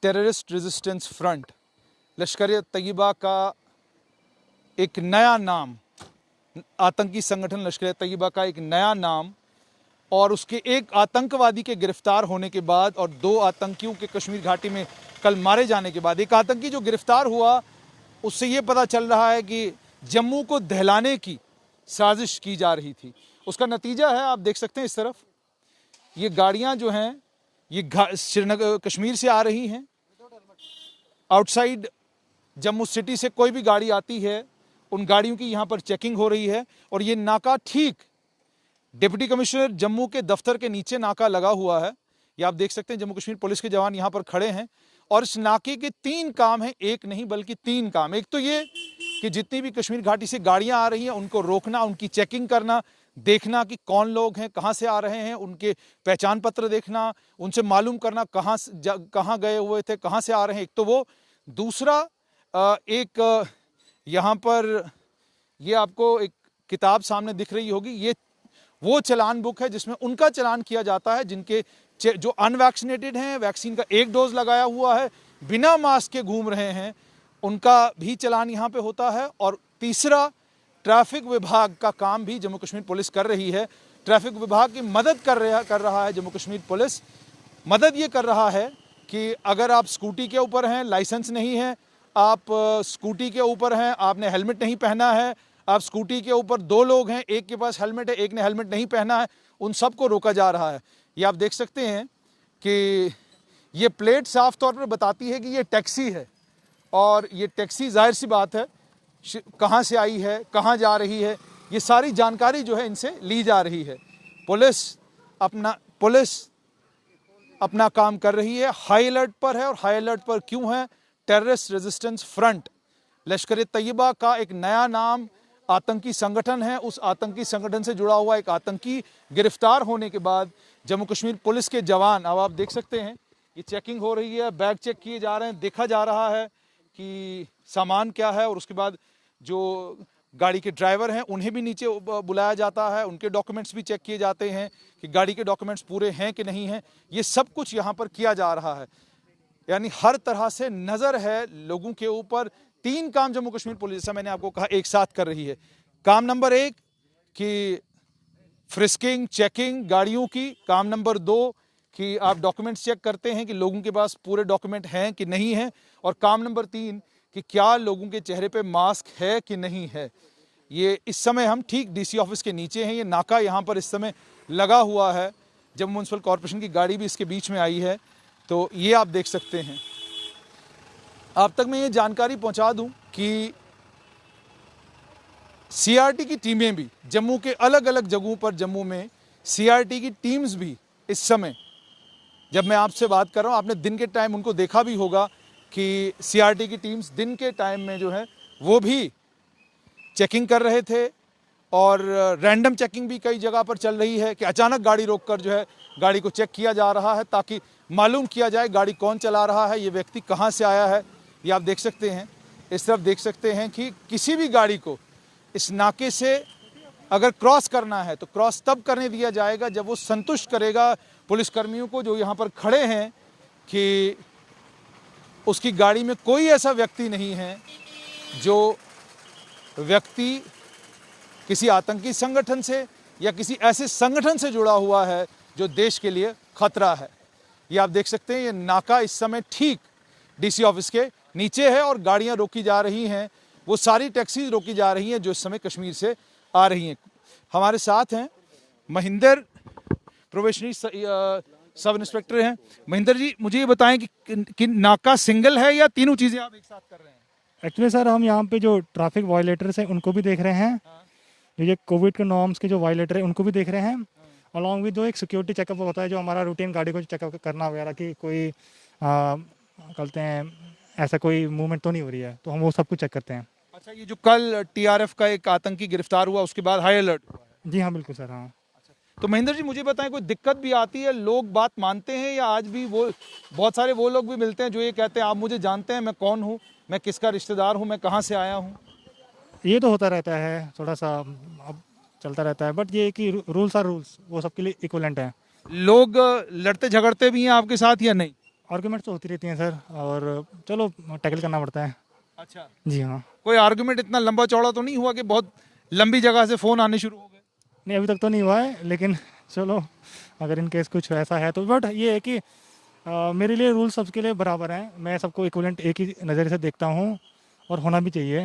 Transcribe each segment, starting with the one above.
Terrorist resistance front, लश्कर तैयबा का एक नया नाम, आतंकी संगठन लश्कर तैयबा का एक नया नाम, और उसके एक आतंकवादी के गिरफ्तार होने के बाद और 2 आतंकियों के कश्मीर घाटी में कल मारे जाने के बाद, एक आतंकी जो गिरफ्तार हुआ उससे ये पता चल रहा है कि जम्मू को दहलाने की साजिश की जा रही थी। उसका नतीजा है, आप देख सकते हैं इस तरफ ये गाड़ियां जो हैं ये श्रीनगर कश्मीर से आ रही हैं। आउटसाइड जम्मू सिटी से कोई भी गाड़ी आती है उन गाड़ियों की यहाँ पर चेकिंग हो रही है। और ये नाका ठीक डिप्टी कमिश्नर जम्मू के दफ्तर के नीचे नाका लगा हुआ है। ये आप देख सकते हैं जम्मू कश्मीर पुलिस के जवान यहाँ पर खड़े हैं और इस नाके के 3 काम हैं, एक नहीं बल्कि 3 काम। एक तो ये कि जितनी भी कश्मीर घाटी से गाड़ियां आ रही हैं उनको रोकना, उनकी चेकिंग करना, देखना कि कौन लोग हैं, कहाँ से आ रहे हैं, उनके पहचान पत्र देखना, उनसे मालूम करना कहाँ गए हुए थे, कहाँ से आ रहे हैं। एक तो वो, दूसरा एक यहाँ पर ये आपको एक किताब सामने दिख रही होगी, ये वो चलान बुक है जिसमें उनका चलान किया जाता है जिनके जो अनवैक्सीनेटेड हैं, वैक्सीन का 1 डोज लगाया हुआ है, बिना मास्क के घूम रहे हैं, उनका भी चलान यहाँ पे होता है। और तीसरा, ट्रैफिक विभाग का काम भी जम्मू कश्मीर पुलिस कर रही है। ट्रैफिक विभाग की मदद कर रहा है जम्मू कश्मीर पुलिस। मदद ये कर रहा है कि अगर आप स्कूटी के ऊपर हैं, लाइसेंस नहीं है, आप स्कूटी के ऊपर हैं, आपने हेलमेट नहीं पहना है, आप स्कूटी के ऊपर 2 लोग हैं, एक के पास हेलमेट है, एक ने हेलमेट नहीं पहना है, उन सबको रोका जा रहा है। ये आप देख सकते हैं कि ये प्लेट साफ तौर पर बताती है कि ये टैक्सी है और ये टैक्सी जाहिर सी बात है कहाँ से आई है, कहाँ जा रही है, ये सारी जानकारी जो है इनसे ली जा रही है। पुलिस अपना काम कर रही है, हाई अलर्ट पर है। और हाई अलर्ट पर क्यों है? टेररिस्ट रेजिस्टेंस फ्रंट लश्कर तैयबा का एक नया नाम आतंकी संगठन है। उस आतंकी संगठन से जुड़ा हुआ एक आतंकी गिरफ्तार होने के बाद जम्मू कश्मीर पुलिस के जवान, अब आप देख सकते हैं ये चेकिंग हो रही है, बैग चेक किए जा रहे हैं, देखा जा रहा है कि सामान क्या है। और उसके बाद जो गाड़ी के ड्राइवर हैं उन्हें भी नीचे बुलाया जाता है, उनके डॉक्यूमेंट्स भी चेक किए जाते हैं कि गाड़ी के डॉक्यूमेंट्स पूरे हैं कि नहीं हैं। ये सब कुछ यहाँ पर किया जा रहा है, यानी हर तरह से नज़र है लोगों के ऊपर। 3 काम जम्मू कश्मीर पुलिस, जैसा मैंने आपको कहा, एक साथ कर रही है। काम नंबर 1 कि फ्रिस्किंग, चेकिंग गाड़ियों की। काम नंबर 2 कि आप डॉक्यूमेंट्स चेक करते हैं कि लोगों के पास पूरे डॉक्यूमेंट हैं कि नहीं हैं। और काम नंबर 3 कि क्या लोगों के चेहरे पे मास्क है कि नहीं है। ये इस समय हम ठीक डीसी ऑफिस के नीचे हैं, ये नाका यहाँ पर इस समय लगा हुआ है। जम्मू म्युनिसिपल कॉरपोरेशन की गाड़ी भी इसके बीच में आई है, तो ये आप देख सकते हैं। आप तक मैं ये जानकारी पहुंचा दूं कि सीआरटी की टीमें भी जम्मू के अलग अलग जगहों पर, जम्मू में सीआरटी की टीम्स भी इस समय, जब मैं आपसे बात कर रहा हूं, आपने दिन के टाइम उनको देखा भी होगा कि सीआरटी की टीम्स दिन के टाइम में जो है वो भी चेकिंग कर रहे थे। और रैंडम चेकिंग भी कई जगह पर चल रही है कि अचानक गाड़ी रोककर जो है गाड़ी को चेक किया जा रहा है ताकि मालूम किया जाए गाड़ी कौन चला रहा है, ये व्यक्ति कहाँ से आया है। ये आप देख सकते हैं, इस तरफ देख सकते हैं कि किसी भी गाड़ी को इस नाके से अगर क्रॉस करना है तो क्रॉस तब करने दिया जाएगा जब वो संतुष्ट करेगा पुलिसकर्मियों को जो यहाँ पर खड़े हैं कि उसकी गाड़ी में कोई ऐसा व्यक्ति नहीं है जो व्यक्ति किसी आतंकी संगठन से या किसी ऐसे संगठन से जुड़ा हुआ है जो देश के लिए खतरा है। ये आप देख सकते हैं, ये नाका इस समय ठीक डीसी ऑफिस के नीचे है और गाड़ियां रोकी जा रही हैं, वो सारी टैक्सीज रोकी जा रही हैं जो इस समय कश्मीर से आ रही हैं। हमारे साथ हैं महिंदर, प्रोबेशनरी सब इंस्पेक्टर हैं। महिंदर जी, मुझे ये बताएं कि नाका सिंगल है या तीनों चीज़ें आप एक साथ कर रहे हैं? एक्चुअली सर, हम यहाँ पे जो ट्रैफिक वायलेटर्स हैं उनको भी देख रहे हैं, ये कोविड के नॉर्म्स के जो वायलेटर हैं उनको भी देख रहे हैं, अलॉन्ग विद जो एक सिक्योरिटी चेकअप होता है जो हमारा रूटीन गाड़ी को चेकअप करना वगैरह कि कोई कहते हैं ऐसा कोई मूवमेंट तो नहीं हो रही है, तो हम वो सब कुछ चेक करते हैं। अच्छा, ये जो कल टीआरएफ का एक आतंकी गिरफ्तार हुआ उसके बाद हाई अलर्ट हुआ है? जी हाँ, बिल्कुल सर। हाँ, तो महिंदर जी, मुझे बताएं, कोई दिक्कत भी आती है, लोग बात मानते हैं, या आज भी वो बहुत सारे वो लोग भी मिलते हैं जो ये कहते हैं आप मुझे जानते हैं, मैं कौन हूँ, मैं किसका रिश्तेदार हूँ, मैं कहाँ से आया हूँ? ये तो होता रहता है, थोड़ा सा अब चलता रहता है, बट ये कि रूल्स आर रूल्स, वो सबके लिए इक्वलेंट है। लोग लड़ते झगड़ते भी हैं आपके साथ या नहीं? आर्गूमेंट्स तो होती रहती हैं सर, और चलो टैकल करना पड़ता है। अच्छा, जी हाँ। कोई आर्गुमेंट इतना लंबा चौड़ा तो नहीं हुआ कि बहुत लंबी जगह से फोन आने शुरू हो गए? नहीं, अभी तक तो नहीं हुआ है, लेकिन चलो अगर इन केस कुछ ऐसा है तो, बट ये है कि मेरे लिए रूल सबके लिए बराबर हैं। मैं सबको इक्विवेलेंट एक ही नज़रिए से देखता हूँ, और होना भी चाहिए।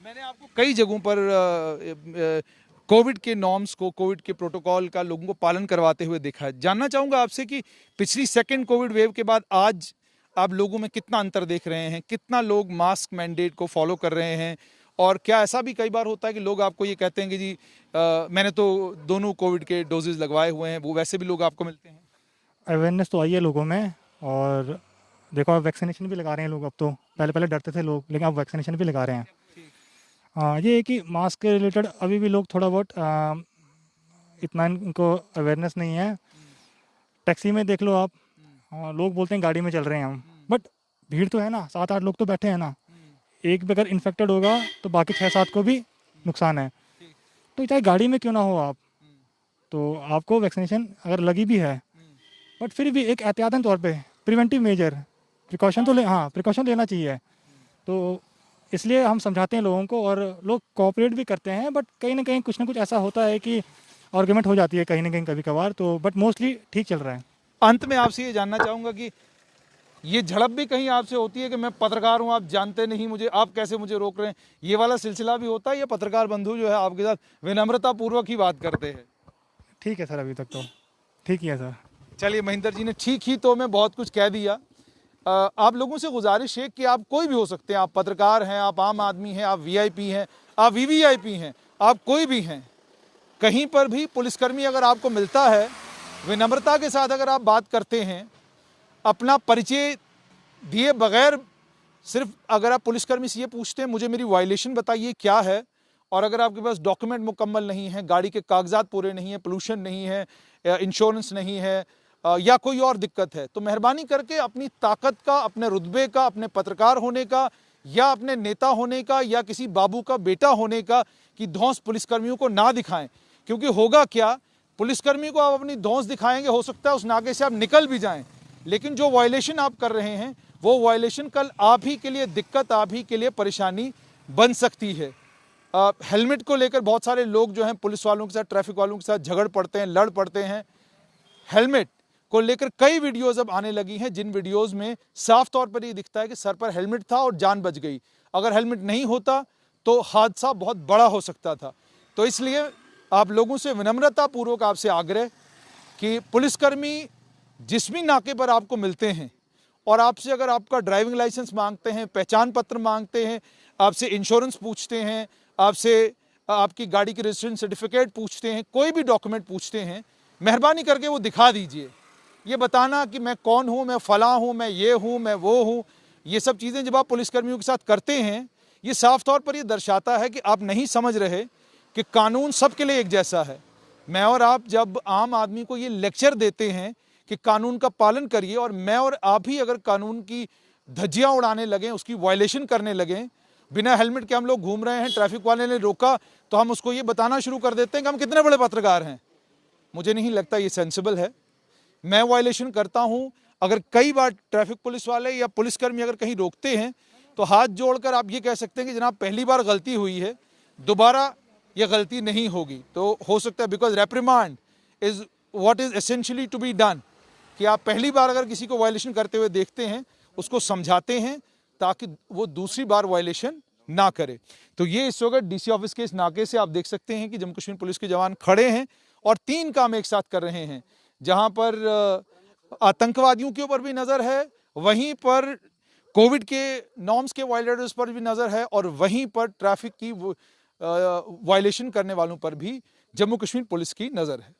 मैंने आपको कई जगहों पर कोविड के नॉर्म्स को, कोविड के प्रोटोकॉल का लोगों को पालन करवाते हुए देखा है। जानना चाहूंगा आपसे कि पिछली सेकेंड कोविड वेव के बाद आज आप लोगों में कितना अंतर देख रहे हैं, कितना लोग मास्क मैंडेट को फॉलो कर रहे हैं, और क्या ऐसा भी कई बार होता है कि लोग आपको ये कहते हैं कि जी मैंने तो दोनों कोविड के डोजेज लगवाए हुए हैं, वो वैसे भी लोग आपको मिलते हैं? अवेयरनेस तो आई है लोगों में, और देखो अब वैक्सीनेशन भी लगा रहे हैं लोग। अब तो पहले पहले डरते थे लोग, लेकिन अब वैक्सीनेशन भी लगा रहे हैं। ये है कि मास्क के रिलेटेड अभी भी लोग थोड़ा बहुत इतना इनको अवेयरनेस नहीं है। टैक्सी में देख लो आप, लोग बोलते हैं गाड़ी में चल रहे हैं हम, बट भीड़ तो है ना, 7-8 लोग तो बैठे हैं ना। एक भी अगर इन्फेक्टेड होगा तो बाकी 6-7 को भी नुकसान है। तो चाहे गाड़ी में क्यों ना हो आप, तो आपको वैक्सीनेशन अगर लगी भी है, बट फिर भी एक एहतियातन तौर पे प्रिवेंटिव मेजर प्रिकॉशन तो प्रिकॉशन लेना चाहिए। तो इसलिए हम समझाते हैं लोगों को, और लोग कोऑपरेट भी करते हैं, बट कहीं ना कहीं कुछ ना कुछ ऐसा होता है कि आर्गुमेंट हो जाती है कहीं ना कहीं कभी कभार, तो बट मोस्टली ठीक चल रहा है। अंत में आपसे ये जानना चाहूंगा कि ये झड़प भी कहीं आपसे होती है कि मैं पत्रकार हूं, आप जानते नहीं मुझे, आप कैसे मुझे रोक रहे हैं, ये वाला सिलसिला भी होता है? या पत्रकार बंधु जो है आपके साथ विनम्रता पूर्वक ही बात करते हैं? ठीक है सर, अभी तक तो ठीक ही है सर। चलिए, महेंद्र जी ने ठीक ही तो मैं बहुत कुछ कह दिया। आप लोगों से गुजारिश है कि आप कोई भी हो सकते हैं, आप पत्रकार हैं, आप आम आदमी हैं, आप वीआईपी हैं, आप वीवीआईपी हैं, आप कोई भी हैं, कहीं पर भी पुलिसकर्मी अगर आपको मिलता है, विनम्रता के साथ अगर आप बात करते हैं, अपना परिचय दिए बगैर, सिर्फ अगर आप पुलिसकर्मी से ये पूछते हैं मुझे मेरी वायलेशन बताइए क्या है, और अगर आपके पास डॉक्यूमेंट मुकम्मल नहीं है, गाड़ी के कागजात पूरे नहीं है, पोल्यूशन नहीं है, इंश्योरेंस नहीं है, या कोई और दिक्कत है, तो मेहरबानी करके अपनी ताकत का, अपने रुतबे का, अपने पत्रकार होने का, या अपने नेता होने का, या किसी बाबू का बेटा होने का कि धौंस पुलिसकर्मियों को ना दिखाएं। क्योंकि होगा क्या, पुलिसकर्मी को आप अपनी धौंस दिखाएंगे, हो सकता है उस नाके से आप निकल भी जाएं, लेकिन जो वायलेशन आप कर रहे हैं वो वायलेशन कल आप ही के लिए दिक्कत, आप ही के लिए परेशानी बन सकती है। हेलमेट को लेकर बहुत सारे लोग जो हैं पुलिस वालों के साथ, ट्रैफिक वालों के साथ झगड़ पड़ते हैं, लड़ पड़ते हैं। हेलमेट को लेकर कई वीडियोस अब आने लगी हैं, जिन वीडियोस में साफ तौर पर ये दिखता है कि सर पर हेलमेट था और जान बच गई। अगर हेलमेट नहीं होता तो हादसा बहुत बड़ा हो सकता था। तो इसलिए आप लोगों से विनम्रता पूर्वक आपसे आग्रह कि पुलिसकर्मी जिस भी नाके पर आपको मिलते हैं और आपसे अगर आपका ड्राइविंग लाइसेंस मांगते हैं, पहचान पत्र मांगते हैं, आपसे इंश्योरेंस पूछते हैं, आपसे आपकी गाड़ी की रजिस्ट्रेशन सर्टिफिकेट पूछते हैं, कोई भी डॉक्यूमेंट पूछते हैं, मेहरबानी करके वो दिखा दीजिए। ये बताना कि मैं कौन हूँ, मैं फला हूँ, मैं ये हूँ, मैं वो हूँ, ये सब चीज़ें जब आप पुलिसकर्मियों के साथ करते हैं, ये साफ तौर पर ये दर्शाता है कि आप नहीं समझ रहे कि कानून सबके लिए एक जैसा है। मैं और आप जब आम आदमी को ये लेक्चर देते हैं कि कानून का पालन करिए, और मैं और आप ही अगर कानून की धज्जियां उड़ाने लगें, उसकी वायलेशन करने लगें, बिना हेलमेट के हम लोग घूम रहे हैं, ट्रैफिक वाले ने रोका तो हम उसको ये बताना शुरू कर देते हैं कि हम कितने बड़े पत्रकार हैं। मुझे नहीं लगता ये सेंसिबल है। मैं वायलेशन करता हूं, अगर कई बार ट्रैफिक पुलिस वाले या पुलिसकर्मी अगर कहीं रोकते हैं तो हाथ जोड़कर आप ये कह सकते हैं कि जनाब पहली बार गलती हुई है, दोबारा ये गलती नहीं होगी। तो हो सकता है, because reprimand is what is essentially to be done, कि आप पहली बार अगर किसी को वायलेशन करते हुए देखते हैं, उसको समझाते हैं ताकि वो दूसरी बार वायलेशन ना करे। तो ये इस वक्त डीसी ऑफिस के इस नाके से आप देख सकते हैं कि जम्मू कश्मीर पुलिस के जवान खड़े हैं और 3 काम एक साथ कर रहे हैं, जहां पर आतंकवादियों के ऊपर भी नजर है, वहीं पर कोविड के नॉर्म्स के वायलेटर्स पर भी नजर है, और वहीं पर ट्रैफिक की वायलेशन करने वालों पर भी जम्मू कश्मीर पुलिस की नजर है।